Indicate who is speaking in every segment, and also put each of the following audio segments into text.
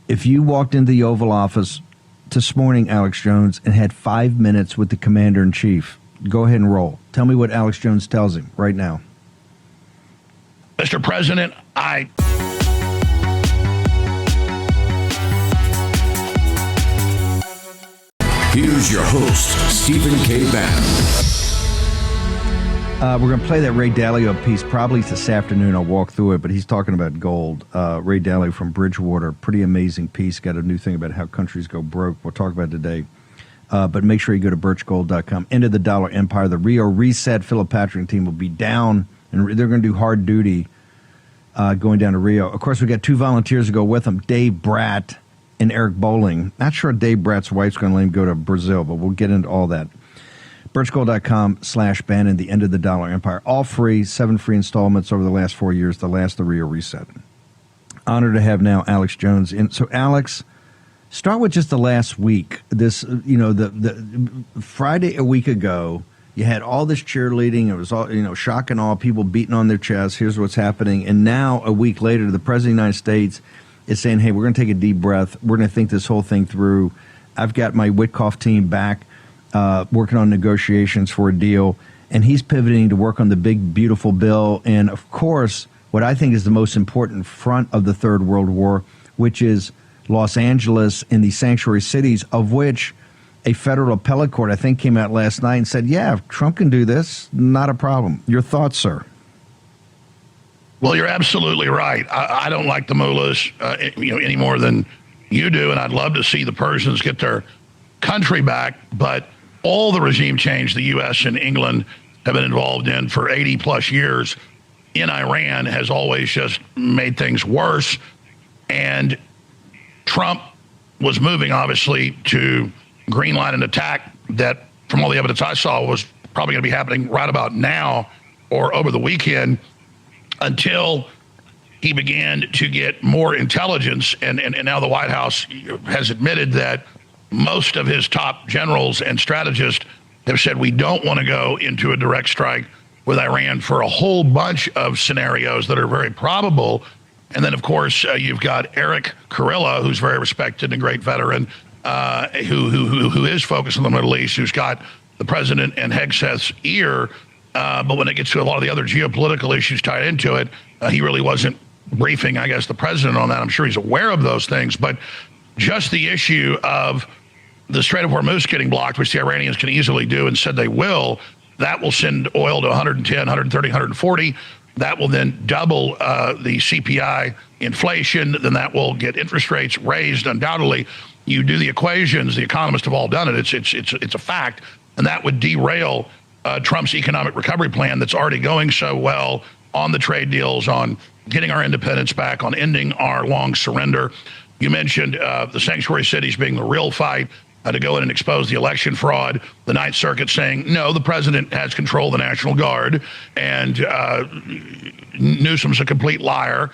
Speaker 1: If you walked into the Oval Office this morning, Alex Jones, and had 5 minutes with the Commander-in-Chief, go ahead and roll. Tell me what Alex Jones tells him right now.
Speaker 2: Mr. President,
Speaker 3: Here's your host, Stephen K. Bannon.
Speaker 1: We're going to play that Ray Dalio piece probably this afternoon. I'll walk through it, but he's talking about gold. Ray Dalio from Bridgewater, pretty amazing piece. Got a new thing about how countries go broke. We'll talk about it today. But make sure you go to birchgold.com. End of the dollar empire. The Rio Reset Philip Patrick team will be down, and they're going to do hard duty going down to Rio. Of course, we got two volunteers to go with them, Dave Bratt and Eric Bowling. Not sure Dave Bratt's wife's going to let him go to Brazil, but we'll get into all that. birchgold.com/Bannon, the end of the dollar empire. All free, 7 free installments over the last 4 years, the last of the Rio Reset. Honored to have now Alex Jones in. So, Alex, start with just the last week. This, the Friday a week ago, you had all this cheerleading. It was all, shock and awe, people beating on their chests. Here's what's happening. And now, a week later, the President of the United States is saying, hey, we're going to take a deep breath. We're going to think this whole thing through. I've got my Witkoff team back, working on negotiations for a deal. And he's pivoting to work on the big, beautiful bill. And, of course, what I think is the most important front of the Third World War, which is Los Angeles and the sanctuary cities, of which a federal appellate court, I think, came out last night and said, yeah, if Trump can do this, not a problem. Your thoughts, sir?
Speaker 2: Well, you're absolutely right. I don't like the mullahs any more than you do, and I'd love to see the Persians get their country back. But all the regime change the U.S. and England have been involved in for 80-plus years in Iran has always just made things worse. And Trump was moving, obviously, to greenlight an attack that, from all the evidence I saw, was probably going to be happening right about now or over the weekend, until he began to get more intelligence. And now the White House has admitted that most of his top generals and strategists have said we don't want to go into a direct strike with Iran for a whole bunch of scenarios that are very probable. And then, of course, you've got Eric Kurilla, who's very respected and a great veteran, who is focused on the Middle East, who's got the president and Hegseth's ear. But when it gets to a lot of the other geopolitical issues tied into it, he really wasn't briefing, I guess, the president on that. I'm sure he's aware of those things. But just the issue of the Strait of Hormuz getting blocked, which the Iranians can easily do and said they will, that will send oil to 110, 130, 140. That will then double the CPI inflation. Then that will get interest rates raised undoubtedly. You do the equations, the economists have all done it. It's a fact. And that would derail Trump's economic recovery plan that's already going so well on the trade deals, on getting our independence back, on ending our long surrender. You mentioned the sanctuary cities being the real fight to go in and expose the election fraud. The Ninth Circuit saying, no, the president has control of the National Guard, and Newsom's a complete liar.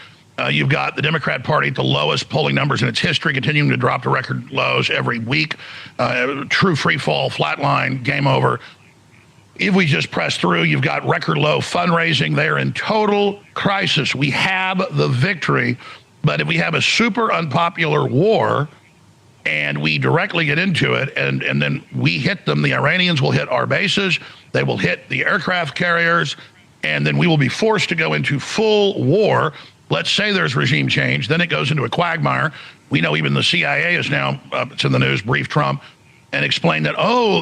Speaker 2: You've got the Democrat Party at the lowest polling numbers in its history, continuing to drop to record lows every week. True free fall, flatline, game over. If we just press through, you've got record low fundraising. They're in total crisis. We have the victory, but if we have a super unpopular war and we directly get into it and then we hit them, the Iranians will hit our bases, they will hit the aircraft carriers, and then we will be forced to go into full war. Let's say there's regime change, then it goes into a quagmire. We know even the CIA is now, it's in the news, briefed Trump and explained that,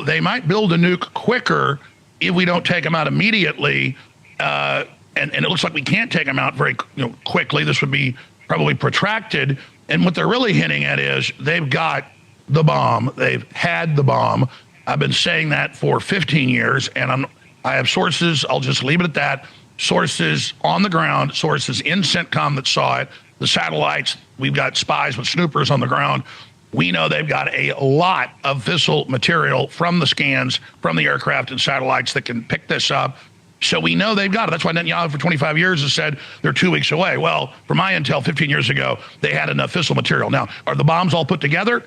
Speaker 2: they might build a nuke quicker if we don't take them out immediately, and it looks like we can't take them out very quickly. This would be probably protracted. And what they're really hinting at is they've got the bomb. They've had the bomb. I've been saying that for 15 years, and I have sources. I'll just leave it at that. Sources on the ground, sources in CENTCOM that saw it, the satellites. We've got spies with snoopers on the ground. We know they've got a lot of fissile material from the scans, from the aircraft and satellites that can pick this up. So we know they've got it. That's why Netanyahu for 25 years has said they're 2 weeks away. Well, from my intel 15 years ago, they had enough fissile material. Now, are the bombs all put together?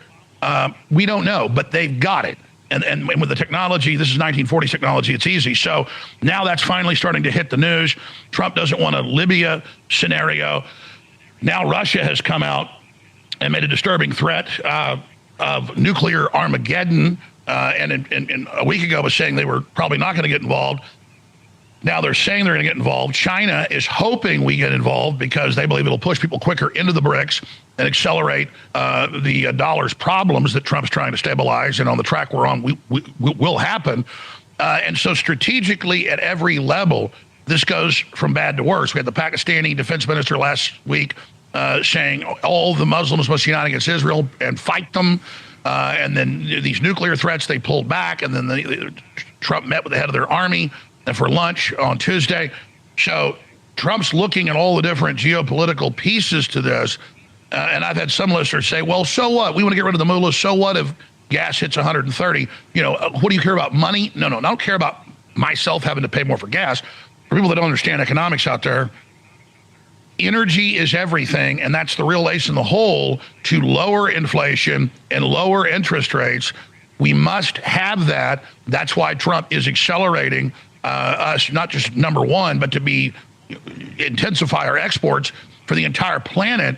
Speaker 2: We don't know, but they've got it. And with the technology, this is 1940s technology, it's easy. So now that's finally starting to hit the news. Trump doesn't want a Libya scenario. Now Russia has come out and made a disturbing threat of nuclear Armageddon, and a week ago was saying they were probably not going to get involved. Now they're saying they're going to get involved. China is hoping we get involved because they believe it'll push people quicker into the BRICS and accelerate the dollar's problems that Trump's trying to stabilize. And on the track we're on, will happen. And so strategically at every level, this goes from bad to worse. We had the Pakistani defense minister last week saying all the Muslims must unite against Israel and fight them. And then these nuclear threats, they pulled back. And then Trump met with the head of their army for lunch on Tuesday. So Trump's looking at all the different geopolitical pieces to this. And I've had some listeners say, well, so what? We want to get rid of the mullahs. So what if gas hits 130? What do you care about? Money? No, I don't care about myself having to pay more for gas. For people that don't understand economics out there, energy is everything, and that's the real ace in the hole to lower inflation and lower interest rates. We must have that. That's why Trump is accelerating us, not just number one, but to intensify our exports for the entire planet.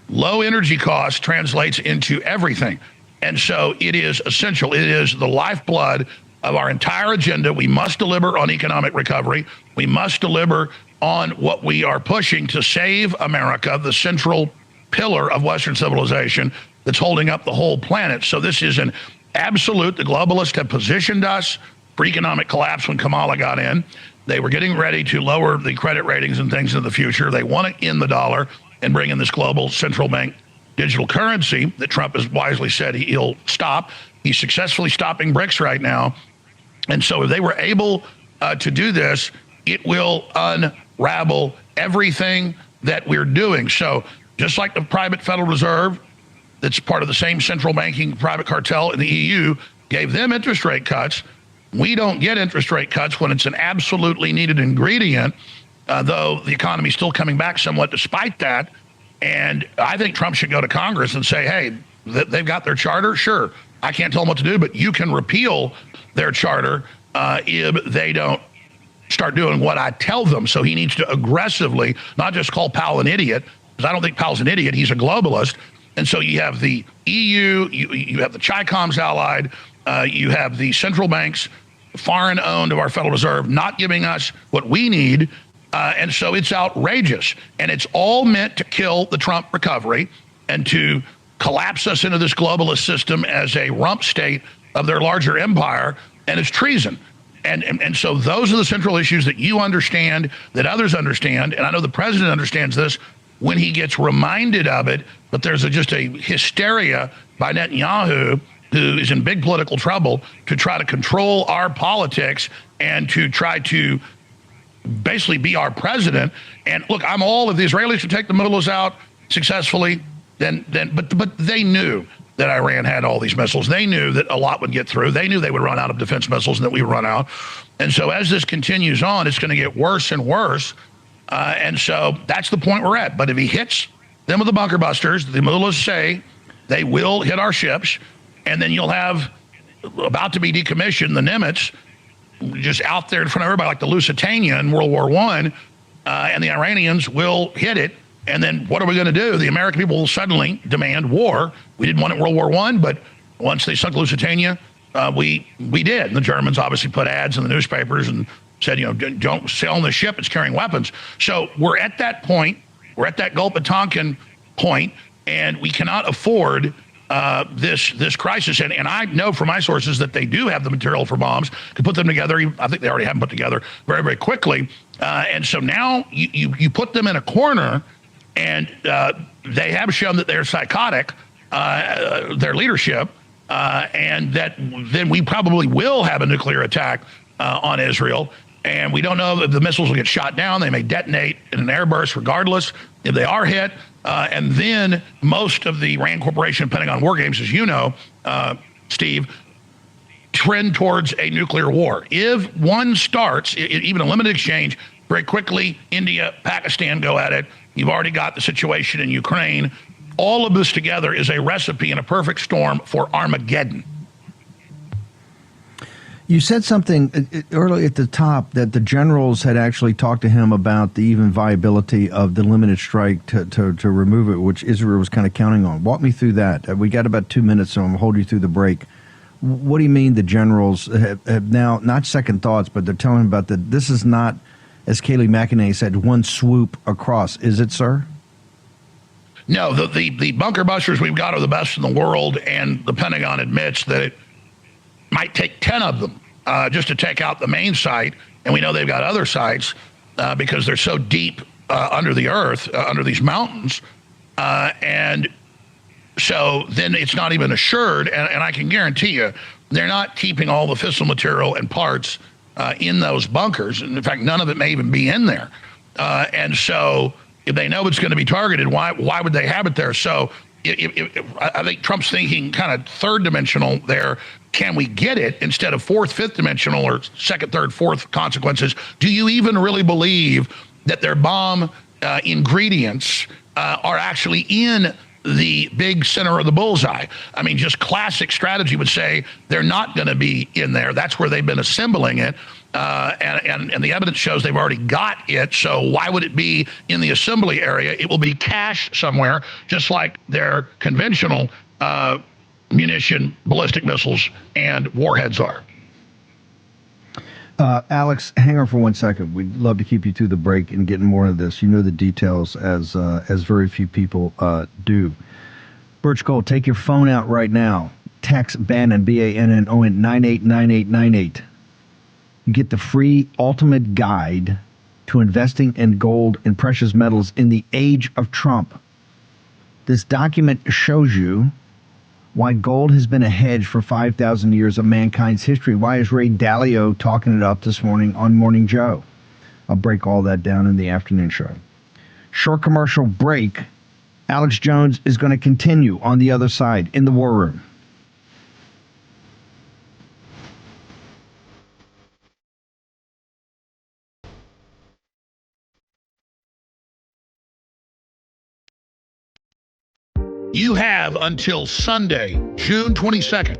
Speaker 2: Low energy cost translates into everything. And so it is essential. It is the lifeblood of our entire agenda. We must deliver on economic recovery. We must deliver on what we are pushing to save America, the central pillar of Western civilization that's holding up the whole planet. So this is an absolute. The globalists have positioned us for economic collapse when Kamala got in. They were getting ready to lower the credit ratings and things in the future. They want to end the dollar and bring in this global central bank digital currency that Trump has wisely said he'll stop. He's successfully stopping BRICS right now. And so if they were able to do this, it will unravel everything that we're doing. So just like the private Federal Reserve, that's part of the same central banking private cartel in the EU, gave them interest rate cuts, we don't get interest rate cuts when it's an absolutely needed ingredient, though the economy is still coming back somewhat despite that. And I think Trump should go to Congress and say, hey, they've got their charter. Sure, I can't tell them what to do, but you can repeal their charter if they don't start doing what I tell them. So he needs to aggressively, not just call Powell an idiot, because I don't think Powell's an idiot. He's a globalist. And so you have the EU, you have the Chi-Coms allied, you have the central banks, foreign owned of our Federal Reserve, not giving us what we need. And so it's outrageous. And it's all meant to kill the Trump recovery and to collapse us into this globalist system as a rump state of their larger empire. And it's treason. And so those are the central issues that you understand, that others understand. And I know the president understands this when he gets reminded of it. But there's just a hysteria by Netanyahu, who is in big political trouble, to try to control our politics and to try to basically be our president. And look, I'm all, if the Israelis should take the mullahs out successfully, but they knew that Iran had all these missiles. They knew that a lot would get through. They knew they would run out of defense missiles and that we would run out. And so as this continues on, it's going to get worse and worse. And so that's the point we're at. But if he hits them with the bunker busters, the mullahs say they will hit our ships. And then you'll have, about to be decommissioned, the Nimitz just out there in front of everybody like the Lusitania in World War I, and the Iranians will hit it. And then what are we going to do? The American people will suddenly demand war. We didn't want it in World War I, but once they sunk Lusitania, we did. And the Germans obviously put ads in the newspapers and said, don't sail on the ship, it's carrying weapons. So we're at that point. We're at that Gulf of Tonkin point, and we cannot afford this crisis. And I know from my sources that they do have the material for bombs to put them together. I think they already have them put together very, very quickly. And so now you put them in a corner, and they have shown that they're psychotic, their leadership, and that then we probably will have a nuclear attack on Israel. And we don't know if the missiles will get shot down. They may detonate in an airburst regardless if they are hit. And then most of the RAND Corporation, Pentagon war games, as you know, Steve, trend towards a nuclear war. If one starts, even a limited exchange, very quickly, India, Pakistan go at it. You've already got the situation in Ukraine. All of this together is a recipe and a perfect storm for Armageddon.
Speaker 1: You said something early at the top that the generals had actually talked to him about the even viability of the limited strike to remove it, which Israel was kind of counting on. Walk me through that. We got about 2 minutes, so I'm going to hold you through the break. What do you mean the generals have now, not second thoughts, but they're telling about that this is not, as Kayleigh McEnany said, one swoop across. Is it, sir?
Speaker 2: No, the bunker busters we've got are the best in the world, and the Pentagon admits that it might take 10 of them just to take out the main site, and we know they've got other sites because they're so deep under the earth, under these mountains, and so then it's not even assured, and I can guarantee you they're not keeping all the fissile material and parts in those bunkers, and in fact, none of it may even be in there, and so if they know it's going to be targeted, why would they have it there? So I think Trump's thinking kind of third dimensional there. Can we get it instead of fourth, fifth dimensional or second, third, fourth consequences? Do you even really believe that their bomb ingredients are actually in the big center of the bullseye? I mean, just classic strategy would say they're not going to be in there. That's where they've been assembling it. And the evidence shows they've already got it, so why would it be in the assembly area? It will be cached somewhere, just like their conventional munition, ballistic missiles, and warheads are.
Speaker 1: Alex, hang on for 1 second. We'd love to keep you through the break and getting more of this. You know the details as very few people do. Birch Gold, take your phone out right now. Text Bannon, Bannon, 989898. You get the free ultimate guide to investing in gold and precious metals in the age of Trump. This document shows you why gold has been a hedge for 5,000 years of mankind's history. Why is Ray Dalio talking it up this morning on Morning Joe? I'll break all that down in the afternoon show. Short commercial break. Alex Jones is going to continue on the other side in the war room.
Speaker 2: You have until Sunday, June 22nd,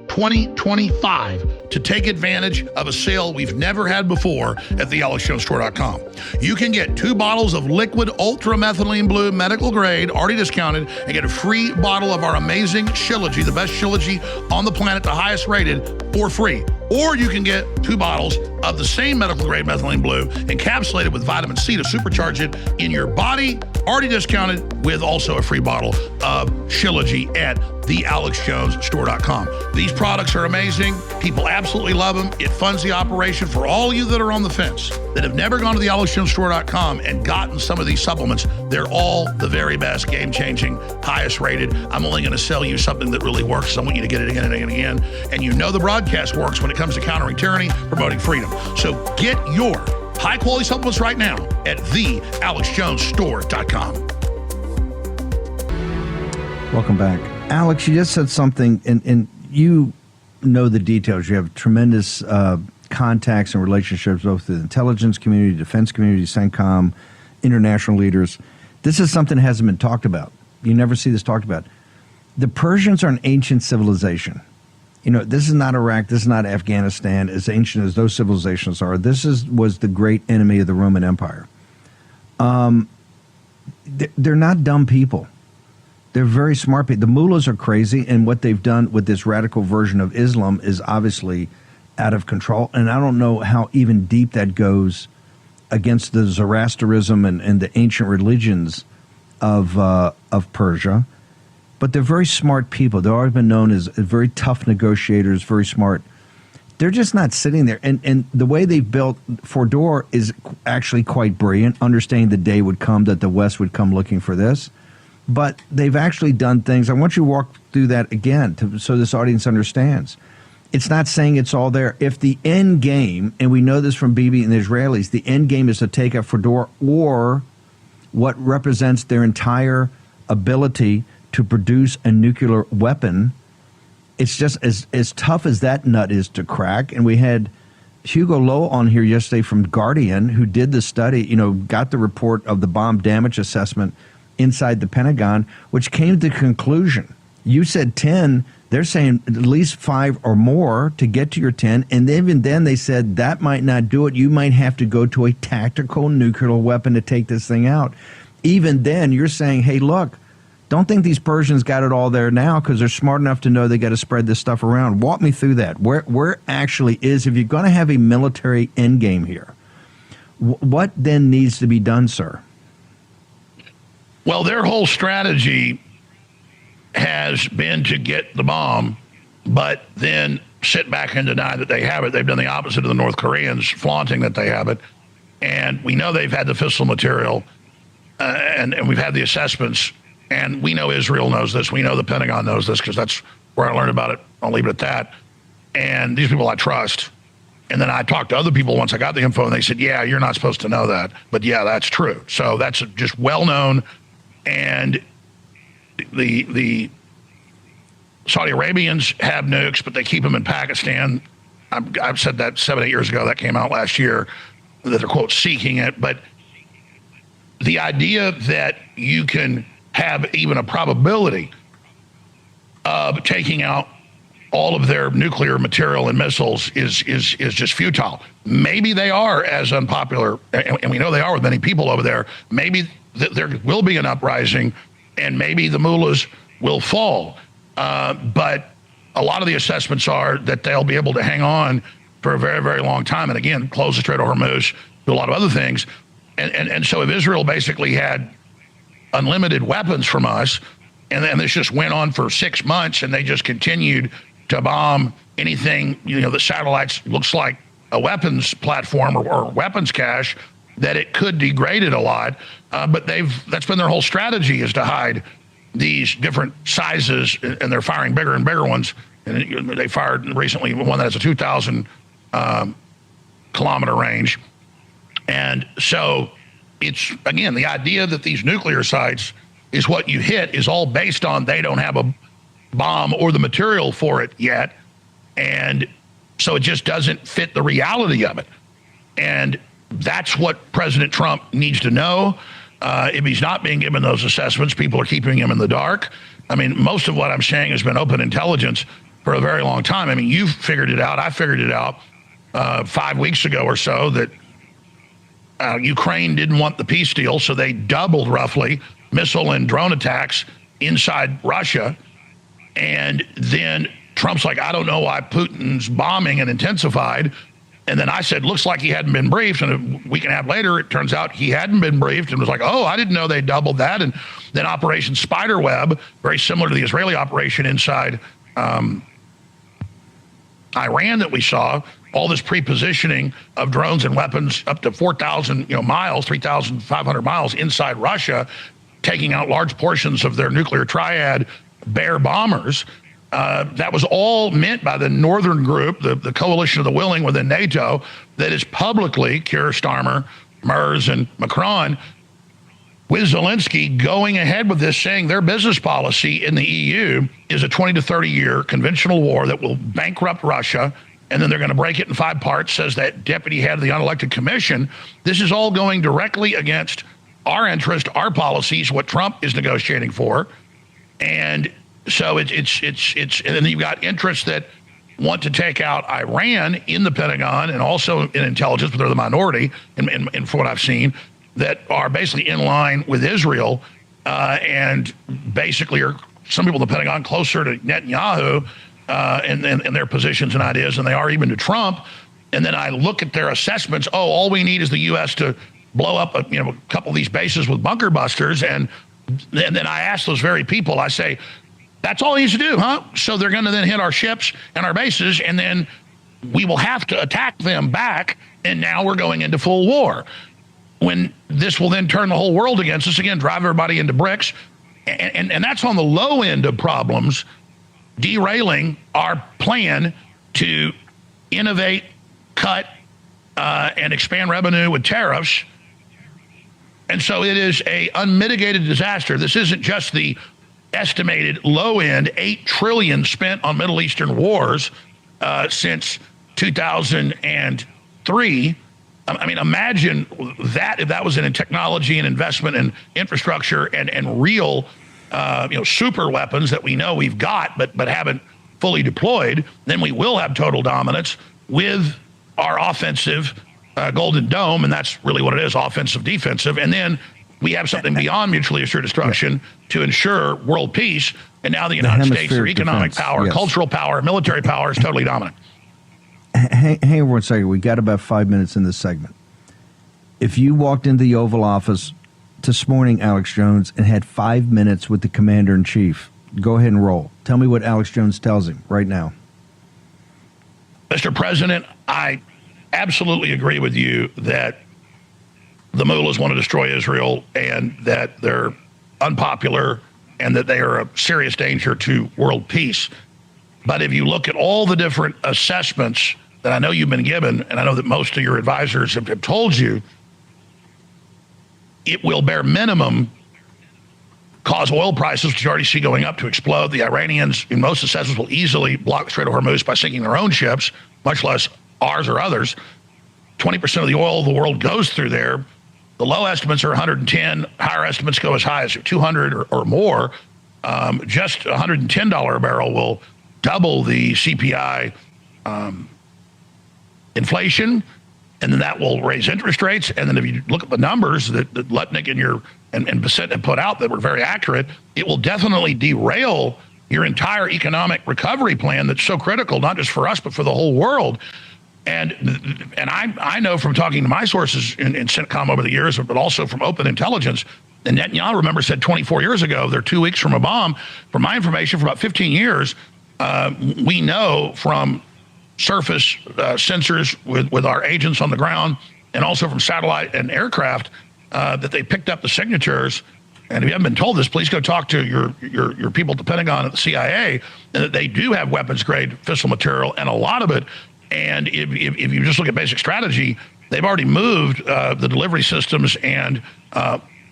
Speaker 2: 2025 to take advantage of a sale we've never had before at thealexjonestore.com. You can get 2 bottles of liquid ultra-methylene blue medical grade, already discounted, and get a free bottle of our amazing Shilajit, the best Shilajit on the planet, the highest rated, for free. Or you can get 2 bottles of the same medical grade methylene blue encapsulated with vitamin C to supercharge it in your body, already discounted, with also a free bottle of Shilajit at thealexjonestore.com. These products are amazing. People absolutely love them. It funds the operation for all of you that are on the fence, that have never gone to thealexjonestore.com and gotten some of these supplements. They're all the very best, game-changing, highest rated. I'm only going to sell you something that really works. I want you to get it again and again and again. And you know the broadcast works when it comes to countering tyranny, promoting freedom. So get your high-quality supplements right now at thealexjonestore.com.
Speaker 1: Welcome back. Alex, you just said something, and you know the details. You have tremendous contacts and relationships both with the intelligence community, defense community, CENTCOM, international leaders. This is something that hasn't been talked about. You never see this talked about. The Persians are an ancient civilization. You know, this is not Iraq, this is not Afghanistan, as ancient as those civilizations are. This was the great enemy of the Roman Empire. They're not dumb people. They're very smart people. The mullahs are crazy, and what they've done with this radical version of Islam is obviously out of control. And I don't know how even deep that goes against the Zoroastrianism and the ancient religions of Persia. But they're very smart people. They've always been known as very tough negotiators, very smart. They're just not sitting there. And the way they've built Fordor is actually quite brilliant, understanding the day would come that the West would come looking for this. But they've actually done things. I want you to walk through that again so this audience understands. It's not saying it's all there. If the end game, and we know this from Bibi and the Israelis, the end game is to take out Fordor or what represents their entire ability to produce a nuclear weapon. It's just as tough as that nut is to crack. And we had Hugo Lowe on here yesterday from Guardian, who did the study, got the report of the bomb damage assessment inside the Pentagon, which came to the conclusion You said 10. They're saying at least 5 or more to get to your 10. And even then they said that might not do it. You might have to go to a tactical nuclear weapon to take this thing out. Even then, you're saying, hey, look, don't think these Persians got it all there now because they're smart enough to know they got to spread this stuff around. Walk me through that. Where actually is, if you're going to have a military endgame here, what then needs to be done, sir?
Speaker 2: Well, their whole strategy has been to get the bomb, but then sit back and deny that they have it. They've done the opposite of the North Koreans, flaunting that they have it. And we know they've had the fissile material, and we've had the assessments, and we know Israel knows this. We know the Pentagon knows this because that's where I learned about it. I'll leave it at that. And these people I trust. And then I talked to other people once I got the info, and they said, yeah, you're not supposed to know that. But yeah, that's true. So that's just well known. And the Saudi Arabians have nukes, but they keep them in Pakistan. I've said that 7-8 years ago. That came out last year, that they're, quote, seeking it. But the idea that you can have even a probability of taking out all of their nuclear material and missiles is just futile. Maybe they are as unpopular, and we know they are with many people over there. Maybe there will be an uprising, and maybe the mullahs will fall. But a lot of the assessments are that they'll be able to hang on for a very, very long time. And again, close the Strait of Hormuz, do a lot of other things. And so if Israel basically had unlimited weapons from us, and then this just went on for 6 months, and they just continued to bomb anything, the satellites looks like a weapons platform or weapons cache, that it could degrade it a lot. But that's been their whole strategy, is to hide these different sizes, and they're firing bigger and bigger ones. And they fired recently one that has a 2,000 kilometer range. And so it's, again, the idea that these nuclear sites is what you hit is all based on they don't have a bomb or the material for it yet. And so it just doesn't fit the reality of it. And that's what President Trump needs to know. If he's not being given those assessments, people are keeping him in the dark. I mean, most of what I'm saying has been open intelligence for a very long time. I mean, you've figured it out. I figured it out 5 weeks ago or so that Ukraine didn't want the peace deal, so they doubled roughly missile and drone attacks inside Russia. And then Trump's like, I don't know why Putin's bombing and intensified. And then I said, looks like he hadn't been briefed. And a week and a half later, it turns out he hadn't been briefed, and was like, oh, I didn't know they doubled that. And then Operation Spiderweb, very similar to the Israeli operation inside Iran that we saw, all this pre-positioning of drones and weapons up to 4,000 miles, 3,500 miles inside Russia, taking out large portions of their nuclear triad Bear bombers. That was all meant by the northern group, the coalition of the willing within NATO, that is publicly, Keir Starmer, Merz, and Macron, with Zelensky going ahead with this, saying their business policy in the EU is a 20 to 30 year conventional war that will bankrupt Russia, and then they're going to break it in 5 parts, says that deputy head of the unelected commission. This is all going directly against our interest, our policies, what Trump is negotiating for. And so it's and then you've got interests that want to take out Iran in the Pentagon and also in intelligence, but they're the minority, and from what I've seen, that are basically in line with Israel, and basically are some people in the Pentagon closer to Netanyahu and their positions and ideas than they are even to Trump. And then I look at their assessments. Oh, all we need is the U.S. to blow up a couple of these bases with bunker busters, and then I ask those very people, I say, that's all he needs to do, huh? So they're going to then hit our ships and our bases, and then we will have to attack them back, and now we're going into full war. When this will then turn the whole world against us again, drive everybody into bricks, and that's on the low end of problems, derailing our plan to innovate, cut, and expand revenue with tariffs. And so it is a unmitigated disaster. This isn't just the estimated low end $8 trillion spent on Middle Eastern wars since 2003. I mean, imagine that if that was in technology and investment and infrastructure and real super weapons that we know we've got but haven't fully deployed, then we will have total dominance with our offensive Golden Dome, and that's really what it is, offensive, defensive. And then we have something beyond mutually assured destruction to ensure world peace. And now the United States, their economic power, cultural power, military power is totally dominant.
Speaker 1: Hang on 1 second. We got about 5 minutes in this segment. If you walked into the Oval Office this morning, Alex Jones, and had 5 minutes with the Commander-in-Chief, go ahead and roll. Tell me what Alex Jones tells him right now.
Speaker 2: Mr. President, I absolutely agree with you that the mullahs want to destroy Israel and that they're unpopular and that they are a serious danger to world peace. But if you look at all the different assessments that I know you've been given, and I know that most of your advisors have told you, it will bare minimum cause oil prices, which you already see going up, to explode. The Iranians, in most assessments, will easily block the Strait of Hormuz by sinking their own ships, much less ours or others. 20% of the oil the world goes through there. The low estimates are 110. Higher estimates go as high as 200 or more. Just $110 a barrel will double the CPI inflation, and then that will raise interest rates. And then if you look at the numbers that Lutnick and Bissett have put out that were very accurate, it will definitely derail your entire economic recovery plan that's so critical, not just for us, but for the whole world. And I know from talking to my sources in CENTCOM over the years, but also from open intelligence, and Netanyahu, remember, said 24 years ago, they're 2 weeks from a bomb. From my information, for about 15 years, we know from surface sensors with our agents on the ground, and also from satellite and aircraft, that they picked up the signatures. And if you haven't been told this, please go talk to your people at the Pentagon and the CIA, and that they do have weapons-grade fissile material, and a lot of it. And if you just look at basic strategy, they've already moved the delivery systems, and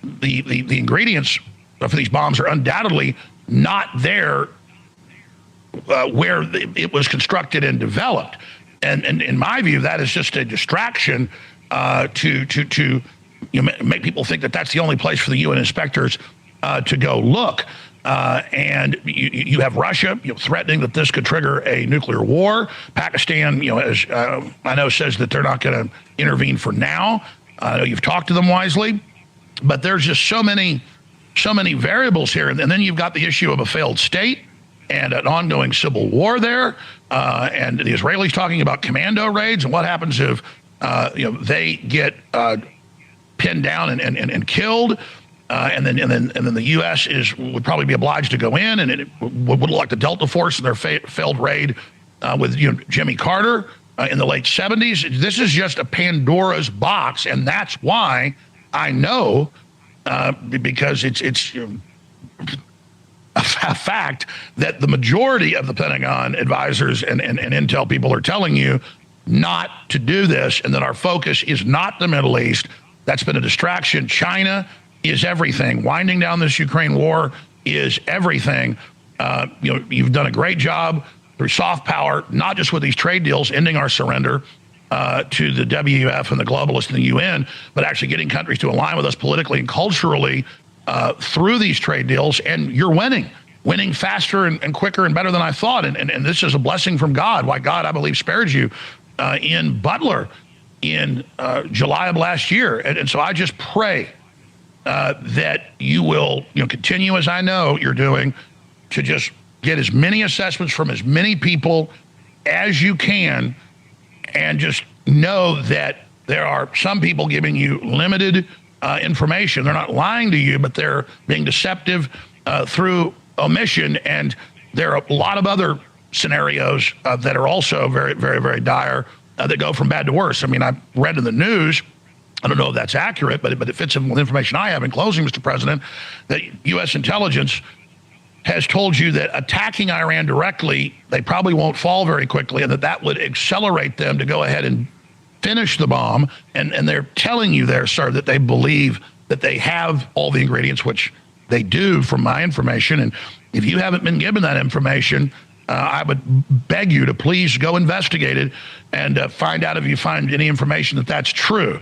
Speaker 2: the ingredients for these bombs are undoubtedly not there where it was constructed and developed. And in my view, that is just a distraction to make people think that that's the only place for the UN inspectors to go look. And you have Russia, threatening that this could trigger a nuclear war. Pakistan, as I know, says that they're not going to intervene for now. I know you've talked to them wisely, but there's just so many variables here. And then you've got the issue of a failed state and an ongoing civil war there. And the Israelis talking about commando raids, and what happens if they get pinned down and killed. And then the U.S. would probably be obliged to go in, and it would look like the Delta Force in their failed raid with Jimmy Carter in the late 70s. This is just a Pandora's box, and that's why I know, because it's a fact that the majority of the Pentagon advisors and intel people are telling you not to do this, and that our focus is not the Middle East. That's been a distraction. China is everything. Winding down this Ukraine war is everything. You've done a great job through soft power, not just with these trade deals, ending our surrender to the WEF and the globalists and the UN, but actually getting countries to align with us politically and culturally through these trade deals. And you're winning faster and quicker and better than I thought. And this is a blessing from God. Why God, I believe, spared you in Butler in July of last year. And so I just pray that you will continue, as I know you're doing, to just get as many assessments from as many people as you can, and just know that there are some people giving you limited information. They're not lying to you, but they're being deceptive through omission. And there are a lot of other scenarios that are also very, very, very dire that go from bad to worse. I mean, I read in the news, I don't know if that's accurate, but it fits in with information I have. In closing, Mr. President, that U.S. intelligence has told you that attacking Iran directly, they probably won't fall very quickly, and that would accelerate them to go ahead and finish the bomb. And they're telling you there, sir, that they believe that they have all the ingredients, which they do from my information. And if you haven't been given that information, I would beg you to please go investigate it and find out if you find any information that that's true,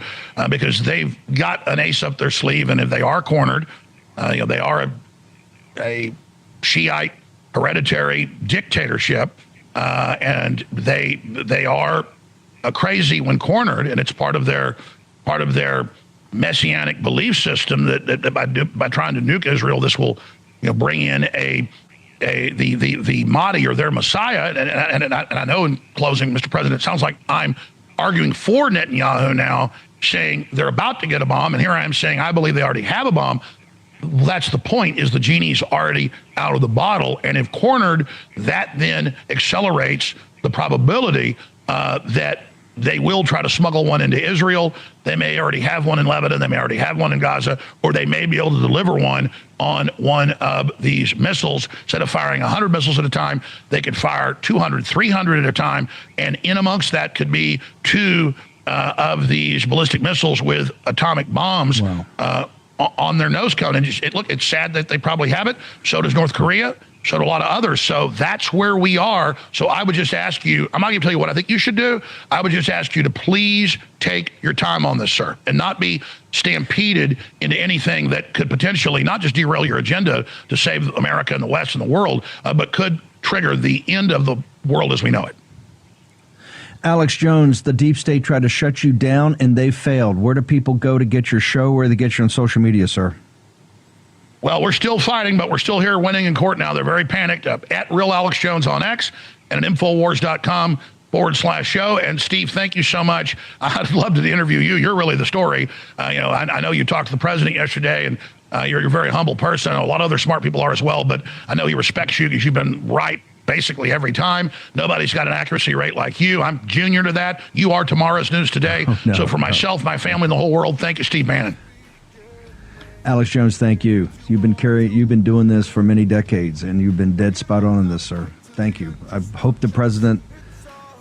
Speaker 2: because they've got an ace up their sleeve. And if they are cornered, they are a Shiite hereditary dictatorship, and they are crazy when cornered, and it's part of their messianic belief system that by trying to nuke Israel, this will bring in the Mahdi or their Messiah. And I know in closing, Mr. President, it sounds like I'm arguing for Netanyahu now, saying they're about to get a bomb, and here I am saying I believe they already have a bomb. That's the point, is the genie's already out of the bottle, and if cornered, that then accelerates the probability that they will try to smuggle one into Israel. They may already have one in Lebanon. They may already have one in Gaza, or they may be able to deliver one on one of these missiles. Instead of firing 100 missiles at a time, they could fire 200, 300 at a time. And in amongst that could be two of these ballistic missiles with atomic bombs. Wow. On their nose cone. And it's sad that they probably have it. So does North Korea. So do a lot of others. So that's where we are. So I would just ask you, I'm not going to tell you what I think you should do. I would just ask you to please take your time on this, sir, and not be stampeded into anything that could potentially not just derail your agenda to save America and the West and the world, but could trigger the end of the world as we know it.
Speaker 1: Alex Jones, the deep state tried to shut you down, and they failed. Where do people go to get your show? Where do they get you on social media, sir?
Speaker 2: Well, we're still fighting, but we're still here winning in court now. They're very panicked up at Real Alex Jones on X and at Infowars.com/show. And Steve, thank you so much. I'd love to interview you. You're really the story. I know you talked to the president yesterday, and you're a very humble person. A lot of other smart people are as well, but I know he respects you because you've been right basically every time. Nobody's got an accuracy rate like you. I'm junior to that. You are tomorrow's news today. So for myself, my family, and the whole world, thank you, Steve Bannon.
Speaker 1: Alex Jones, thank you. You've been doing this for many decades, and you've been dead spot on in this, sir. Thank you. I hope the president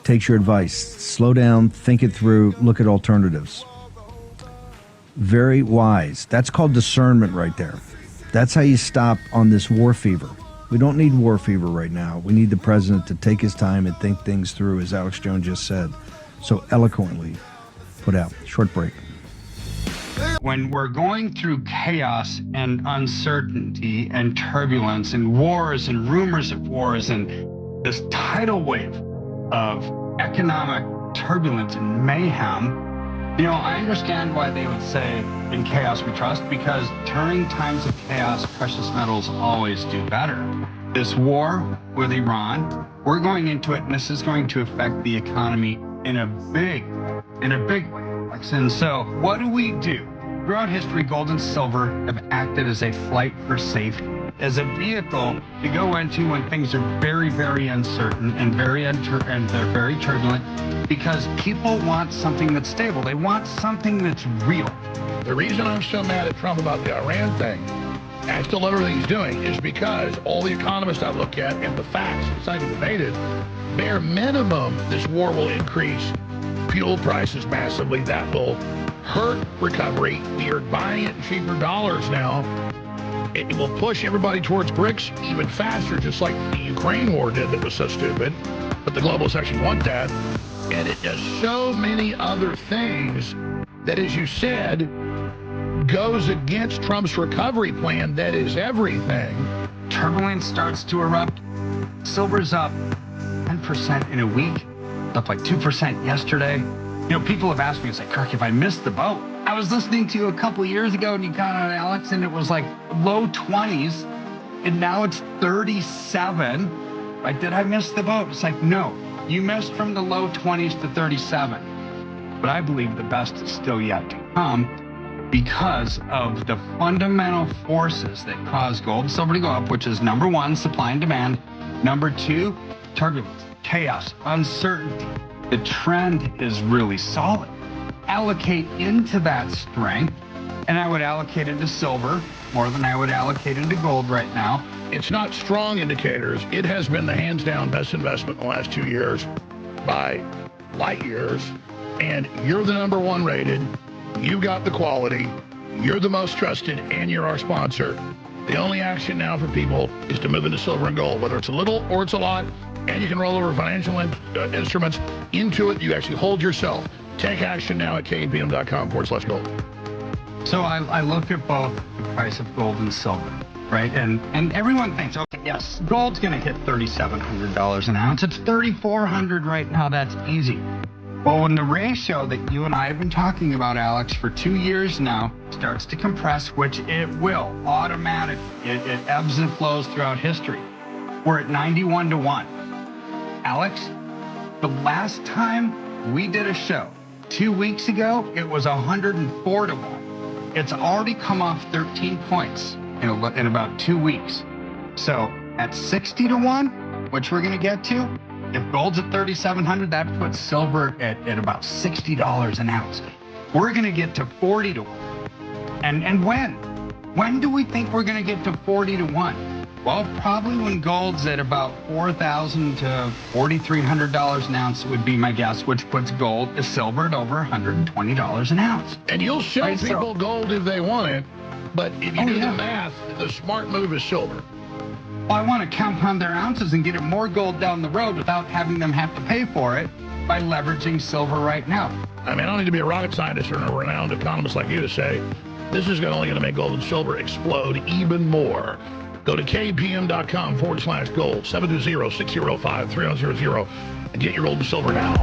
Speaker 1: takes your advice. Slow down, think it through, look at alternatives. Very wise. That's called discernment right there. That's how you stop on this war fever. We don't need war fever right now. We need the president to take his time and think things through, as Alex Jones just said, so eloquently put out. Short break.
Speaker 4: When we're going through chaos and uncertainty and turbulence and wars and rumors of wars and this tidal wave of economic turbulence and mayhem, I understand why they would say in chaos we trust, because during times of chaos, precious metals always do better. This war with Iran, we're going into it, and this is going to affect the economy in a big way. And so what do? Throughout history, gold and silver have acted as a flight for safety, as a vehicle to go into when things are very, very uncertain and they're very turbulent, because people want something that's stable. They want something that's real.
Speaker 2: The reason I'm so mad at Trump about the Iran thing, and I still love everything he's doing, is because all the economists I look at and the facts, it's not even debated, bare minimum, this war will increase fuel prices massively. That will hurt recovery. We are buying it in cheaper dollars now. It will push everybody towards BRICS even faster, just like the Ukraine war did. That was so stupid. But the globalists actually want that. And it does so many other things that, as you said, goes against Trump's recovery plan. That is everything.
Speaker 4: Turbulence starts to erupt. Silver's up 10% in a week, up like 2% yesterday. People have asked me, it's like, Kirk, if I missed the boat. I was listening to you a couple years ago and you got on Alex, and it was like low 20s, and now it's 37. Like, did I miss the boat? It's like, no, you missed from the low 20s to 37. But I believe the best is still yet to come, because of the fundamental forces that cause gold and silver to go up, which is number one, supply and demand. Number two, turbulence, chaos, uncertainty. The trend is really solid. Allocate into that strength, and I would allocate into silver more than I would allocate into gold right now.
Speaker 2: It's not strong indicators. It has been the hands down best investment in the last 2 years by light years, and you're the number one rated. You got the quality. You're the most trusted, and you're our sponsor. The only action now for people is to move into silver and gold, whether it's a little or it's a lot. And you can roll over financial instruments into it. You actually hold yourself. Take action now at KPM.com/gold.
Speaker 4: So I look at both the price of gold and silver. right? And everyone thinks, okay, yes, gold's going to hit $3,700 an ounce. It's $3,400 right now. That's easy. Well, when the ratio that you and I have been talking about, Alex, for 2 years now starts to compress, which it will automatically, it ebbs and flows throughout history. We're at 91 to 1. Alex, the last time we did a show 2 weeks ago, it was 104 to 1. It's already come off 13 points in about 2 weeks. So at 60 to 1, which we're going to get to, if gold's at 3,700, that puts silver at about $60 an ounce. We're going to get to 40 to 1. And when? When do we think we're going to get to 40 to 1? Well, probably when gold's at about $4,000 to $4,300 an ounce would be my guess, which puts silver at over $120 an ounce.
Speaker 2: And you'll show people gold if they want it, but if you do the math, the smart move is silver.
Speaker 4: Well, I want to compound their ounces and get it more gold down the road without having them have to pay for it by leveraging silver right now.
Speaker 2: I mean, I don't need to be a rocket scientist or a renowned economist like you to say this is only going to make gold and silver explode even more. Go to kpm.com/gold, 720-605-3000, and get your gold and silver now.